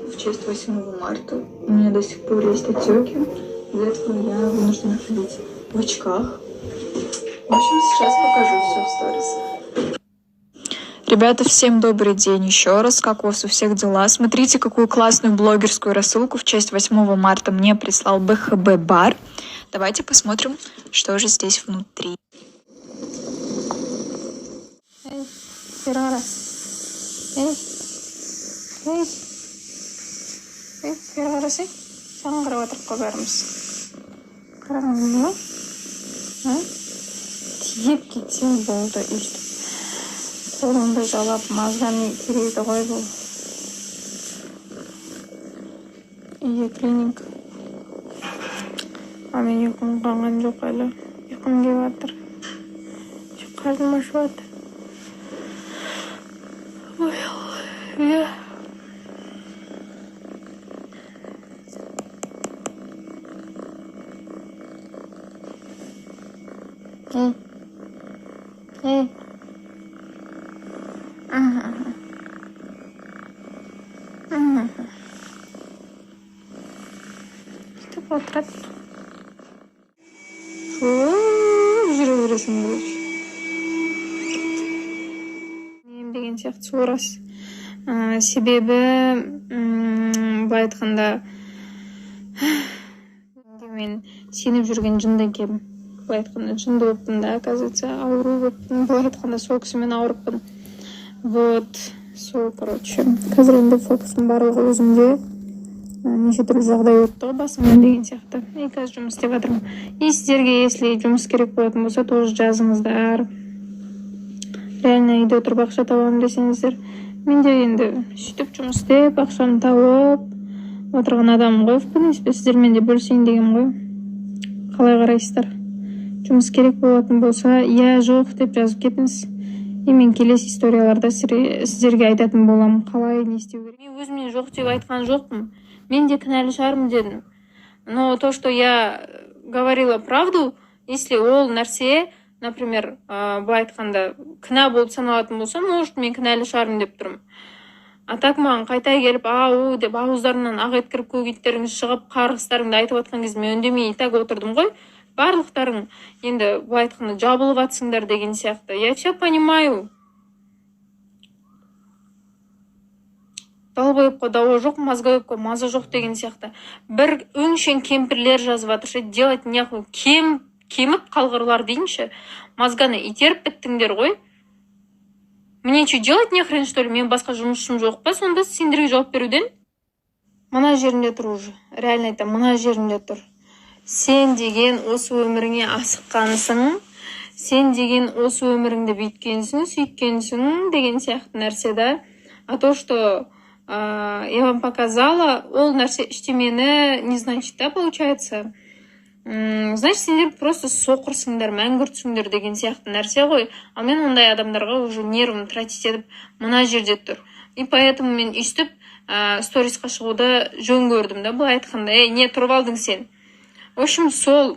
В честь 8 марта. У меня до сих пор есть отеки. Из-за этого я вынуждена ходить в очках. В общем, сейчас покажу все в сторис. Ребята, всем добрый день еще раз. Как у вас у всех дела? Смотрите, какую классную блогерскую рассылку в честь 8 марта мне прислал БХБ бар. Давайте посмотрим, что же здесь внутри. Эй, Феррара. Эй. Эй. Эй, Феррара, сей. Саған қарап отырып қалармыз. Қараңыз ба? Тиіп кетсең болды, өйстіп. Қолыңды жалап, мазғаны керейді ғой бұл. Үйе клининг. Мен ұйқым қанған жоқ әлі. Ұйқым кеп жатыр. Қарным ашып жатыр. Ой, иә. Эй. Сөйтіп отырады. Жүре бересің, короче. Нем деген сияқты сол рас. Себебі, былай айтқанда, мен сеніп жүрген жынды екенмін. Былай айтқанда жынды болыппын да, оказывается, ауру болыппын. Былай айтқанда сол кісімен ауырыппын. Вот, сол, короче. Қазір енді фокусым барлығы өзімде. Неше түрлі жағдай өтті басымнан деген сияқты. И қазір жұмыс істеп жатырмын. И сіздерге, если жұмыс керек болатын болса, тоже жазыңыздар. Реально үйде отырып ақша табамын десеңіздер. Мен де енді сөйтіп жұмыс істеп, ақшамды тауып отырған адамым ғой. В принципе, сіздермен де бөлісейін деген ғой. Қалай қарайсыздар? Жұмыс керек болатын болса, иә, жоқ деп жазып кетіңіз. И мен келесі историяларда сіздерге айтатын боламын, қалай не істеу керек. Мен өзімнен жоқ деп айтқан жоқпын. Мен де кінәлі шығармын дедім. Но то, что я говорила правду, если ол нәрсе, например, былай айтқанда кінә болып саналатын болса, может, мен кінәлі шығармын деп тұрмын. А так маған қайта келіп, ау деп ауыздарынан ақ еткіріп көк иттеріңіз шығып, қарғыстарыңды айтып жатқан кезде мен үндемей так отырдым ғой. Барлықтарың енді былай айтқанда жабылып атсыңдар деген сияқты. Я все понимаю. Далбайыпқа дауа жоқ, мазғайыпқа маза жоқ деген сияқты. Бір өңшен кемпірлер жазып жатыр, делать нехуй. Кеміп қалғырлар дейінші. Мазғаны итеріп біттіңдер ғой. Мне что, делать нехрен, что ли? Мен басқа жұмысым жоқ па? Сонда сендерге жауап беруден? Мына жерінде тұр уже. Реально айтам, мына жерінде тұр. Сен деген осы өміріңе асыққансың, сен деген осы өміріңді бүйткенсің, сүйткенсің деген сияқты нәрсе да. А то, что я вам показала, ол нәрсе іштемені не значит, да, получается. Значит, сендер просто соқырсыңдар, мәңгүртсіңдер деген сияқты нәрсе ғой. Ал мен ондай адамдарға уже нервым тратить етіп, мына жерде тұр. И поэтому мен үстіп сторисқа шығуды жөн көрдім да, былай айтқанда. Не тұрып алдың сен? В общем, сол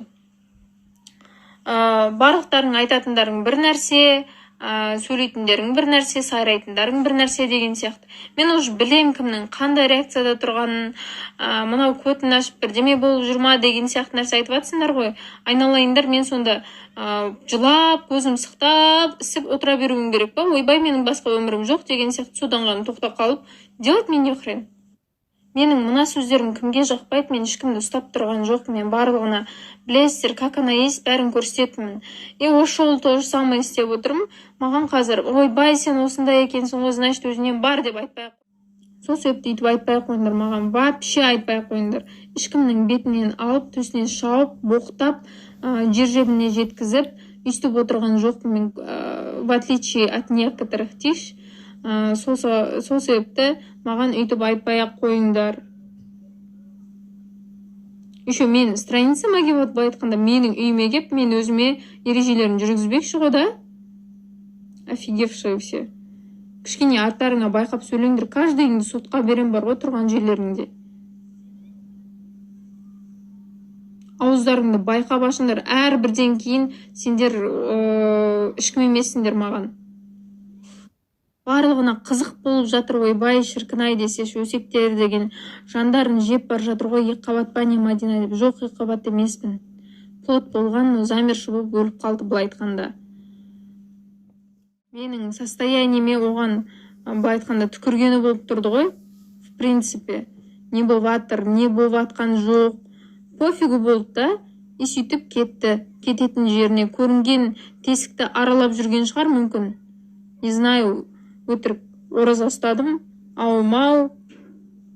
барлықтарың айтатындарың бір нәрсе, сөйлейтіндерің бір нәрсе, сайрайтындарың бір нәрсе деген сияқты. Мен уже білем кімнің қандай реакцияда тұрғанын, мынау көтін ашып бірдеме болып жүрма деген сияқты нәрсе айтып жатсыңдар ғой. Айналайындар, мен сонда жылап, көзім сықтап, ісіп отыра беруім керек па? Ойбай, менің басқа өмірім жоқ деген сияқты содан ғана тоқтап қалып, делать мен не хрен. Менің мына сөздерім кімге жақпайды, мен ешкімді ұстап тұрған жоқ, мен барлығына білесіздер, как она есть, бәрін көрсетемін. И осы жолы тоже самое істеп отырмын. Маған қазір, ойбай, сен осындай екенсің, ғой, значит, өзінен бар деп айтпай ақ. Сол себепті өйтіп айтпай қойыңдар маған, вообще айтпай қойыңдар. Ешкімнің бетінен алып, төсінен шауып, боқтап, жер-жебіне жеткізіп, өйстіп отырған жоқ, мен в отличие от некоторых тиш. Сол себепті маған өйтіп айтпай ақ қойыңдар. Еще мен страницама келіп былай айтқанда менің үйіме кеп, мен өзіме ережелерін жүргізбекші ғой да. Офигевшие все. Кішкене арттарыңа байқап сөйлеңдер. Каждыйыңды сотқа берем бар ғой тұрған жерлеріңде. Ауыздарыңды байқап ашыңдар. Әрбірден кейін сендер ешкім емессіңдер маған. барлығына қызық болып жатыр ғой, бай шіркін-ай десеш, өсектер деген жандарын жеп бар жатыр ғой, екіқабат па не Мадина деп. Жоқ, екіқабат емеспін. Плод болған, замерші болып өліп қалды былай айтқанда. Менің состояниеме оған былай айтқанда түкіргені болып тұрды ғой. В принципе, не болватыр, не болватқан жоқ. Пофигу болды да, и сөйтіп кетті. Кететін жеріне көрінген тесікті аралап жүрген шығар мүмкін. Не знаю, өтірік ораза ұстадым, аумау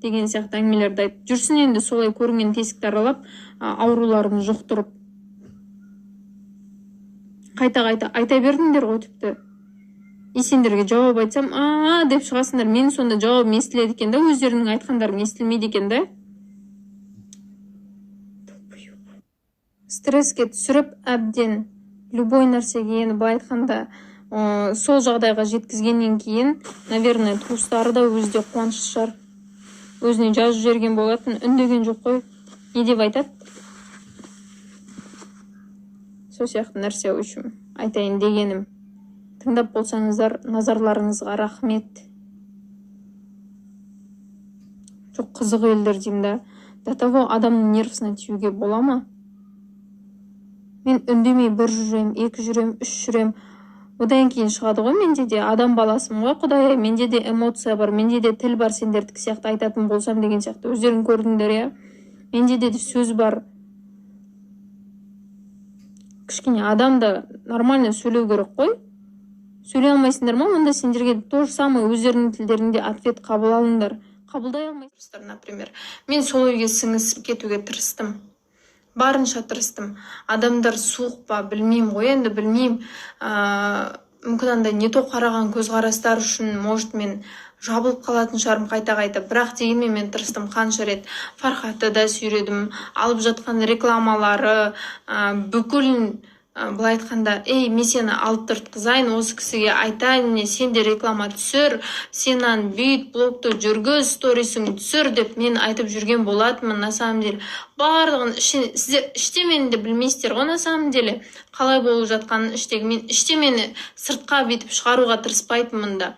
деген сияқты әңгімелерді айтып жүрсін, енді солай көрінген тесікті аралап ауруларын жұқтырып. Қайта-қайта айта бердіңдер ғой тіпті. И сендерге жауап айтсам, деп шығасыңдар. Мен сонда жауабым естіледі екен да, өздерінің айтқандарым естілмейді екен да. Стресске түсіріп әбден любой нәрсеге, енді былай айтқанда сол жағдайға жеткізгеннен кейін, наверное, туыстары да өзі де қуанышты шығар. Өзіне жазып жіберген болатын, үндеген жоқ қой. Не деп айтады? Сол сияқты нәрсе үшін айтайын дегенім. Тыңдап болсаңыздар, назарларыңызға рахмет. Жоқ қызық елдер деймін да. До того адамның нервісіне тиюге бола ма? Мен үндемей бір жүрем, екі жүрем, үш жүрем. Одан кейін шығады ғой, менде де адам баласым ғой, құдай, менде де эмоция бар, менде де тіл бар, сендердікі сияқты айтатын болсам деген сияқты. Өздерің көрдіңдер, иә? Менде де сөз бар. Кішкене адамда нормально сөйлеу керек қой. Сөйлей алмайсыңдар ма? Онда сендерге то же самое өздерінің тілдерінде ответ қабыл алыңдар. Қабылдай алмайсыздар, например. Мен сол үйге сіңісіп кетуге тырыстым. Барынша тырыстым. Адамдар суық па, білмеймін ғой, енді білмеймін. Мүмкін андай не то қараған көзқарастар үшін, может, мен жабылып қалатын шығармын қайта-қайта. Бірақ дегенмен мен тырыстым қанша рет. Фархатты да сүйредім. Алып жатқан рекламалары, бүкіл былай айтқанда, мен сені алып тұртқызайын, осы кісіге айтайын, не сен де реклама түсір, сенен бүйт, блогты жүргіз, сторисің түсір деп мен айтып жүрген болатынмын. На самом деле барлығын сіздер іштемені де білмейсіздер ғой, на самом деле қалай болып жатқанын іштегі. Мен іштемені сыртқа бетіп шығаруға тырыспайтынмын да.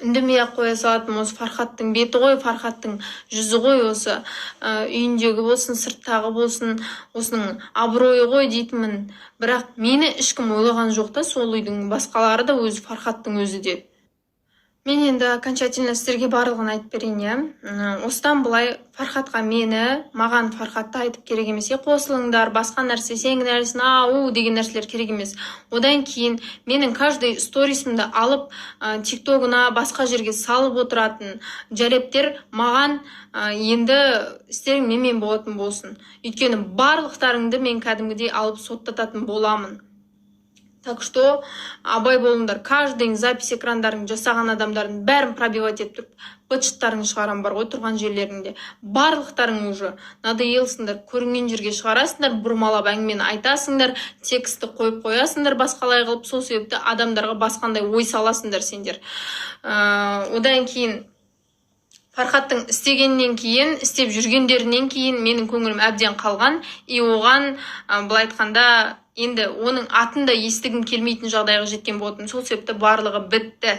Үндемей-ақ қоя салатым, осы Фархаттың беті ғой, Фархаттың жүзі ғой, осы үйіндегі болсын, сырттағы болсын, осының абыройы ғой дейтінмін. Бірақ мені ешкім ойлаған жоқ та, сол үйдің басқалары да, өзі Фархаттың өзі де. Мен енді окончательно сіздерге барлығын айтып берейін, иә. Осыдан былай Фархатқа маған Фархатты айтып керек емес. Қосылыңдар, басқа нәрсе, сен нәрсін, деген нәрселер керек емес. Одан кейін менің каждый сторисімді алып тиктогына, басқа жерге салып отыратын жәлептер маған енді істерің менмен болатын болсын. Өйткені барлықтарыңды мен кәдімгідей алып соттататын боламын. Так что абай болыңдар, каждый запись экрандарын жасаған адамдардың бәрін пробивать етіп тұрып, бытшыттарын шығарам бар ғой тұрған жерлерінде. Барлықтарың уже надоелсіңдер, көрінген жерге шығарасыңдар, бұрмалап әңгімені айтасыңдар, тексті қойып қоясыңдар басқалай қылып, сол себепті адамдарға басқандай ой саласыңдар сендер. Одан кейін Фархаттың істегеннен кейін, істеп жүргендерінен кейін менің көңілім әбден қалған, и оған былай айтқанда енді оның атын да естігім келмейтін жағдайға жеткен болатын. Сол себепті барлығы бітті.